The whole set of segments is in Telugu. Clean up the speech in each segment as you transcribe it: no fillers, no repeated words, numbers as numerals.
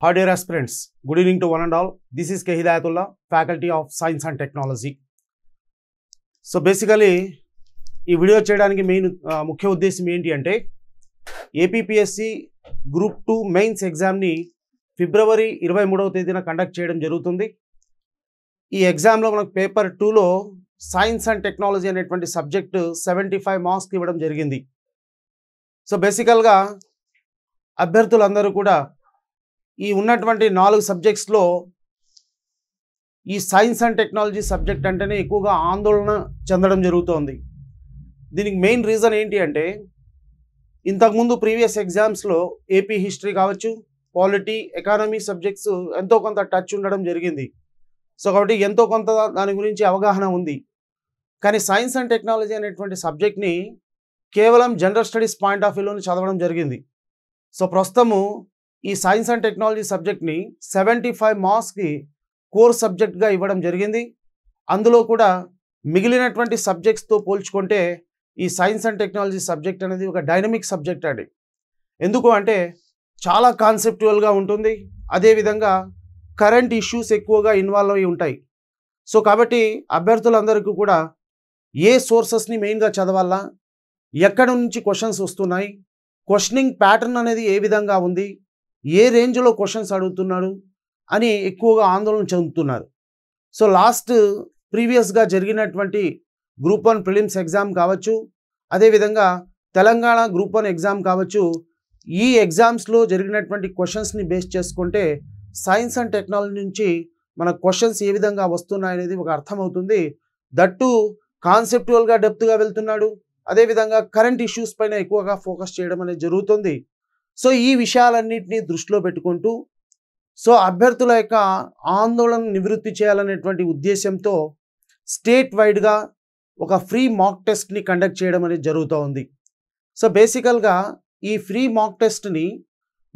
Hi dear aspirants, good evening to one and all. This is K. Hidayatullah, Faculty of Science and Technology. So basically, ఈ వీడియో చేయడానికి ముఖ్య ఉద్దేశం ఏంటి అంటే ఏపీపీఎస్సీ గ్రూప్ 2 మెయిన్స్ ఎగ్జామ్ని ఫిబ్రవరి 23వ తేదీన కండక్ట్ చేయడం జరుగుతుంది. ఈ ఎగ్జామ్లో మనకు పేపర్ 2లో సైన్స్ అండ్ టెక్నాలజీ అనేటువంటి సబ్జెక్టు 75 మార్క్స్కి ఇవ్వడం జరిగింది. సో బేసికల్గా అభ్యర్థులందరూ కూడా ఈ ఉన్నటువంటి 4 సబ్జెక్ట్స్లో ఈ సైన్స్ అండ్ టెక్నాలజీ సబ్జెక్ట్ అంటేనే ఎక్కువగా ఆందోళన చెందడం జరుగుతోంది. దీనికి మెయిన్ రీజన్ ఏంటి అంటే ఇంతకుముందు ప్రీవియస్ ఎగ్జామ్స్లో ఏపీ హిస్టరీ కావచ్చు, పాలిటీ, ఎకానమీ సబ్జెక్ట్స్ ఎంతో కొంత టచ్ ఉండడం జరిగింది. సో కాబట్టి ఎంతో కొంత దాని గురించి అవగాహన ఉంది. కానీ సైన్స్ అండ్ టెక్నాలజీ అనేటువంటి సబ్జెక్ట్ని కేవలం జనరల్ స్టడీస్ పాయింట్ ఆఫ్ వ్యూలోనే చదవడం జరిగింది. సో ప్రస్తుతము ఈ సైన్స్ అండ్ టెక్నాలజీ సబ్జెక్ట్ని 75 మార్క్స్కి కోర్ సబ్జెక్ట్గా ఇవ్వడం జరిగింది. అందులో కూడా మిగిలినటువంటి సబ్జెక్ట్స్తో పోల్చుకుంటే ఈ సైన్స్ అండ్ టెక్నాలజీ సబ్జెక్ట్ అనేది ఒక డైనమిక్ సబ్జెక్ట్ అండి. ఎందుకు అంటే చాలా కాన్సెప్చువల్గా ఉంటుంది, అదేవిధంగా కరెంట్ ఇష్యూస్ ఎక్కువగా ఇన్వాల్వ్ అయి ఉంటాయి. సో కాబట్టి అభ్యర్థులందరికీ కూడా ఏ సోర్సెస్ని మెయిన్గా చదవాలా, ఎక్కడి నుంచి క్వశ్చన్స్ వస్తున్నాయి, క్వశ్చనింగ్ ప్యాటర్న్ అనేది ఏ విధంగా ఉంది, ఏ రేంజ్లో క్వశ్చన్స్ అడుగుతున్నాడు అని ఎక్కువగా ఆందోళన చెందుతున్నారు. సో ప్రీవియస్గా జరిగినటువంటి గ్రూప్ 1 ప్రిలిమ్స్ ఎగ్జామ్ కావచ్చు, అదేవిధంగా తెలంగాణ గ్రూప్ 1 ఎగ్జామ్ కావచ్చు, ఈ ఎగ్జామ్స్లో జరిగినటువంటి క్వశ్చన్స్ని బేస్ చేసుకుంటే సైన్స్ అండ్ టెక్నాలజీ నుంచి మన క్వశ్చన్స్ ఏ విధంగా వస్తున్నాయనేది ఒక అర్థమవుతుంది. దట్టు కాన్సెప్టువల్గా డెప్త్గా వెళ్తున్నాడు, అదేవిధంగా కరెంట్ ఇష్యూస్ పైన ఎక్కువగా ఫోకస్ చేయడం అనేది జరుగుతుంది. సో ఈ విషయాలన్నింటినీ దృష్టిలో పెట్టుకుంటూ సో అభ్యర్థుల యొక్క ఆందోళన నివృత్తి చేయాలనేటువంటి ఉద్దేశంతో స్టేట్ వైడ్గా ఒక ఫ్రీ మాక్ టెస్ట్ని కండక్ట్ చేయడం అనేది జరుగుతూ ఉంది. సో బేసికల్గా ఈ ఫ్రీ మాక్ టెస్ట్ని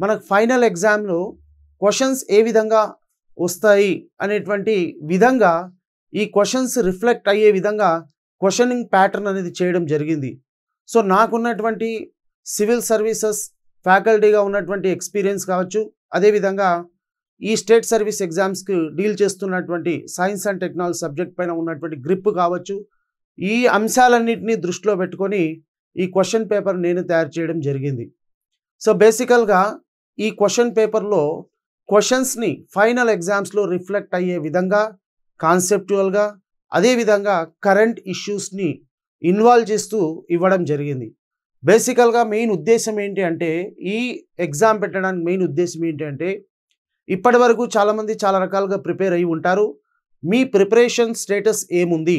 మనకు ఫైనల్ ఎగ్జామ్లో క్వశ్చన్స్ ఏ విధంగా వస్తాయి అనేటువంటి విధంగా ఈ క్వశ్చన్స్ రిఫ్లెక్ట్ అయ్యే విధంగా క్వశ్చనింగ్ ప్యాటర్న్ అనేది చేయడం జరిగింది. సో నాకున్నటువంటి సివిల్ సర్వీసెస్ ఫ్యాకల్టీగా ఉన్నటువంటి ఎక్స్పీరియన్స్ కావచ్చు, అదేవిధంగా ఈ స్టేట్ సర్వీస్ ఎగ్జామ్స్కి డీల్ చేస్తున్నటువంటి సైన్స్ అండ్ టెక్నాలజీ సబ్జెక్ట్ పైన ఉన్నటువంటి గ్రిప్ కావచ్చు, ఈ అంశాలన్నింటినీ దృష్టిలో పెట్టుకొని ఈ క్వశ్చన్ పేపర్ నేను తయారు చేయడం జరిగింది. సో బేసికల్గా ఈ క్వశ్చన్ పేపర్లో క్వశ్చన్స్ని ఫైనల్ ఎగ్జామ్స్లో రిఫ్లెక్ట్ అయ్యే విధంగా కాన్సెప్చువల్గా, అదేవిధంగా కరెంట్ ఇష్యూస్ని ఇన్వాల్వ్ చేస్తూ ఇవ్వడం జరిగింది. బేసికల్గా మెయిన్ ఉద్దేశం ఏంటి అంటే ఈ ఎగ్జామ్ పెట్టడానికి మెయిన్ ఉద్దేశం ఏంటి అంటే ఇప్పటి వరకు చాలామంది చాలా రకాలుగా ప్రిపేర్ అయ్యి ఉంటారు. మీ ప్రిపరేషన్ స్టేటస్ ఏముంది,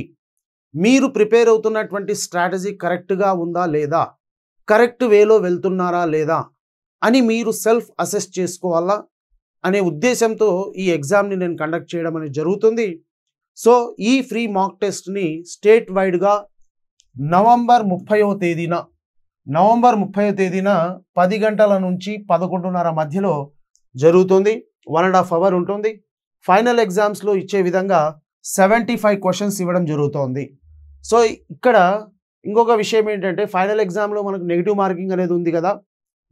మీరు ప్రిపేర్ అవుతున్నటువంటి స్ట్రాటజీ కరెక్ట్గా ఉందా లేదా, కరెక్ట్ వేలో వెళ్తున్నారా లేదా అని మీరు సెల్ఫ్ అసెస్ చేసుకోవాలా అనే ఉద్దేశంతో ఈ ఎగ్జామ్ని నేను కండక్ట్ చేయడం అనేది జరుగుతుంది. సో ఈ ఫ్రీ మాక్ టెస్ట్ని స్టేట్ వైడ్గా నవంబర్ 30వ తేదీన 10 గంటల నుంచి 11:30 మధ్యలో జరుగుతుంది. 1.5 అవర్ ఉంటుంది. ఫైనల్ ఎగ్జామ్స్లో ఇచ్చే విధంగా 75 క్వశ్చన్స్ ఇవ్వడం జరుగుతోంది. సో ఇక్కడ ఇంకొక విషయం ఏంటంటే ఫైనల్ ఎగ్జామ్లో మనకు నెగిటివ్ మార్కింగ్ అనేది ఉంది కదా,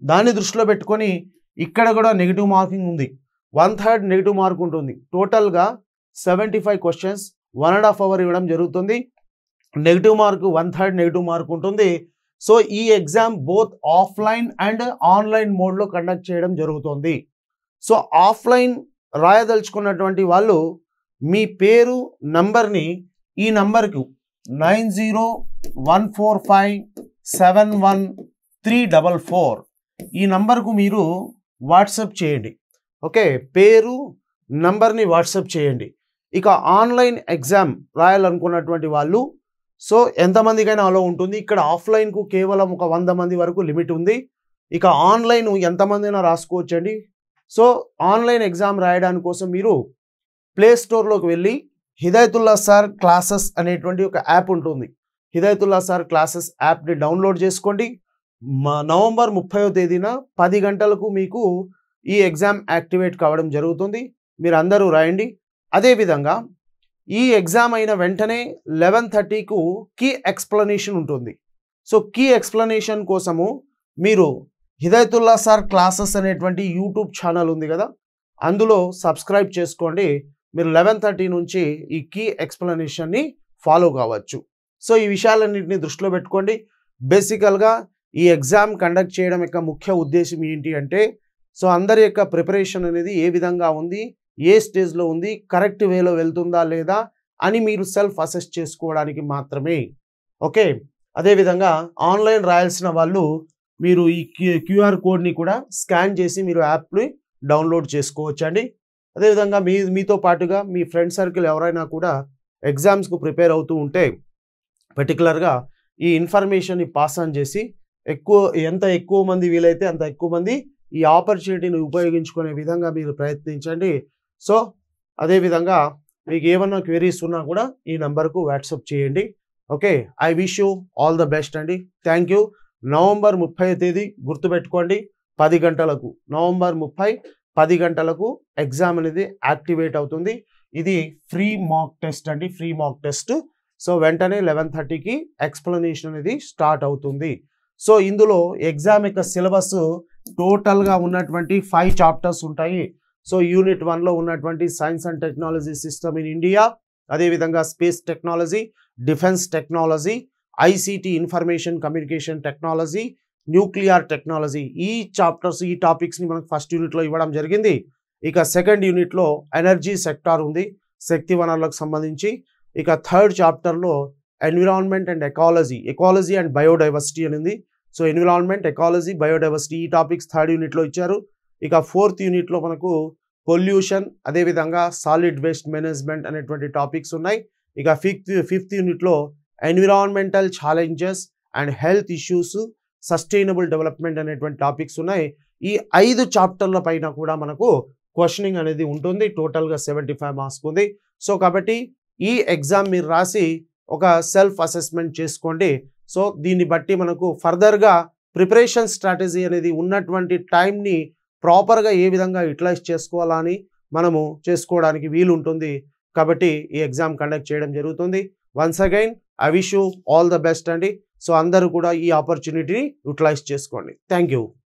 దాన్ని దృష్టిలో పెట్టుకొని ఇక్కడ కూడా నెగిటివ్ మార్కింగ్ ఉంది. 1/3 నెగిటివ్ మార్క్ ఉంటుంది. టోటల్గా 75 క్వశ్చన్స్ 1.5 అవర్ ఇవ్వడం జరుగుతుంది. నెగిటివ్ మార్క్ 1/3 నెగిటివ్ మార్క్ ఉంటుంది. సో ఈ exam both offline and online మోడ్లో కండక్ట్ చేయడం జరుగుతుంది. సో ఆఫ్లైన్ రాయదలుచుకున్నటువంటి వాళ్ళు మీ పేరు నంబర్ని ఈ నంబర్కు 9014571344 ఈ నంబర్కు మీరు వాట్సాప్ చేయండి. ఓకే, పేరు నంబర్ని వాట్సాప్ చేయండి. ఇక ఆన్లైన్ ఎగ్జామ్ రాయాలనుకున్నటువంటి వాళ్ళు సో ఎంతమందికైనా అలో ఉంటుంది. ఇక్కడ ఆఫ్లైన్కు కేవలం ఒక 100 మంది వరకు లిమిట్ ఉంది. ఇక ఆన్లైన్ ఎంతమందినా రాసుకోవచ్చండి. సో ఆన్లైన్ ఎగ్జామ్ రాయడానికి కోసం మీరు ప్లే స్టోర్లోకి వెళ్ళి హిదాయతుల్లా సార్ క్లాసెస్ అనేటువంటి ఒక యాప్ ఉంటుంది. హిదాయతుల్లా సార్ క్లాసెస్ యాప్ని డౌన్లోడ్ చేసుకోండి. నవంబర్ 30వ తేదీన 10 గంటలకు మీకు ఈ ఎగ్జామ్ యాక్టివేట్ కావడం జరుగుతుంది. మీరు అందరూ రాయండి. అదేవిధంగా ఈ ఎగ్జామ్ అయిన వెంటనే 11:30కు కీ ఎక్స్ప్లెనేషన్ ఉంటుంది. సో కీ ఎక్స్ప్లెనేషన్ కోసము మీరు హిదాయతుల్లా సార్ క్లాసెస్ అనేటువంటి యూట్యూబ్ ఛానల్ ఉంది కదా, అందులో సబ్స్క్రైబ్ చేసుకోండి. మీరు 11:30 నుంచి ఈ కీ ఎక్స్ప్లెనేషన్ని ఫాలో కావచ్చు. సో ఈ విషయాలన్నింటినీ దృష్టిలో పెట్టుకోండి. బేసికల్గా ఈ ఎగ్జామ్ కండక్ట్ చేయడం యొక్క ముఖ్య ఉద్దేశం ఏంటి అంటే, సో అందరి యొక్క ప్రిపరేషన్ అనేది ఏ విధంగా ఉంది, ఏ స్టేజ్లో ఉంది, కరెక్ట్ వేలో వెళ్తుందా లేదా అని మీరు సెల్ఫ్ అసెస్ చేసుకోవడానికి మాత్రమే. ఓకే, అదేవిధంగా ఆన్లైన్ రాయాల్సిన వాళ్ళు మీరు ఈ క్యూఆర్ కోడ్ని కూడా స్కాన్ చేసి మీరు యాప్ని డౌన్లోడ్ చేసుకోవచ్చు అండి. అదేవిధంగా మీతో పాటుగా మీ ఫ్రెండ్ సర్కిల్ ఎవరైనా కూడా ఎగ్జామ్స్కు ప్రిపేర్ అవుతూ ఉంటే పర్టికులర్గా ఈ ఇన్ఫర్మేషన్ని పాస్ ఆన్ చేసి ఎంత ఎక్కువ మంది వీలైతే అంత ఎక్కువ మంది ఈ ఆపర్చునిటీని ఉపయోగించుకునే విధంగా మీరు ప్రయత్నించండి. సో అదేవిధంగా మీకు ఏమన్నా క్వెరీస్ ఉన్నా కూడా ఈ నెంబర్కు వాట్సాప్ చేయండి. Okay, I wish you all the best అండి. Thank you. నవంబర్ 30వ తేదీ గుర్తుపెట్టుకోండి, 10 గంటలకు, నవంబర్ 30 10 గంటలకు ఎగ్జామ్ అనేది యాక్టివేట్ అవుతుంది. ఇది ఫ్రీ మాక్ టెస్ట్ అండి, ఫ్రీ మాక్ టెస్ట్. సో వెంటనే 11:30కి ఎక్స్ప్లెనేషన్ అనేది స్టార్ట్ అవుతుంది. సో ఇందులో ఎగ్జామ్ యొక్క సిలబస్ టోటల్గా ఉన్నటువంటి 5 చాప్టర్స్ ఉంటాయి. సో యూనిట్ 1లో ఉన్నటువంటి science and technology system in India, అదేవిధంగా space technology, defence technology, ICT information communication technology, nuclear technology, ఈ చాప్టర్స్ ఈ టాపిక్స్ని మనకు ఫస్ట్ యూనిట్లో ఇవ్వడం జరిగింది. ఇక సెకండ్ యూనిట్లో ఎనర్జీ సెక్టార్ ఉంది, శక్తి వనరులకు సంబంధించి. ఇక థర్డ్ చాప్టర్లో environment and ecology and biodiversity అనేది. సో ఎన్విరాన్మెంట్, ఎకాలజీ, బయోడైవర్సిటీ ఈ టాపిక్స్ థర్డ్ యూనిట్లో ఇచ్చారు. ఇక ఫోర్త్ యూనిట్లో మనకు పొల్యూషన్, అదేవిధంగా సాలిడ్ వేస్ట్ మేనేజ్మెంట్ అనేటువంటి టాపిక్స్ ఉన్నాయి. ఇక ఫిఫ్త్ యూనిట్లో environmental challenges and health issues, sustainable development అనేటువంటి టాపిక్స్ ఉన్నాయి. ఈ 5 చాప్టర్ల పైన కూడా మనకు క్వశ్చనింగ్ అనేది ఉంటుంది. టోటల్గా 75 మార్క్స్ ఉంది. సో కాబట్టి ఈ ఎగ్జామ్ మీరు రాసి ఒక సెల్ఫ్ అసెస్మెంట్ చేసుకోండి. సో దీన్ని బట్టి మనకు ఫర్దర్గా ప్రిపరేషన్ స్ట్రాటజీ అనేది ఉన్నటువంటి టైంని ప్రాపర్గా ఏ విధంగా యూటిలైజ్ చేసుకోవాలని మనము చేసుకోవడానికి వీలు ఉంటుంది. కాబట్టి ఈ ఎగ్జామ్ కండక్ట్ చేయడం జరుగుతుంది. Once again I wish you all the best అండి. సో అందరూ కూడా ఈ ఆపర్చునిటీని యూటిలైజ్ చేసుకోండి. Thank you.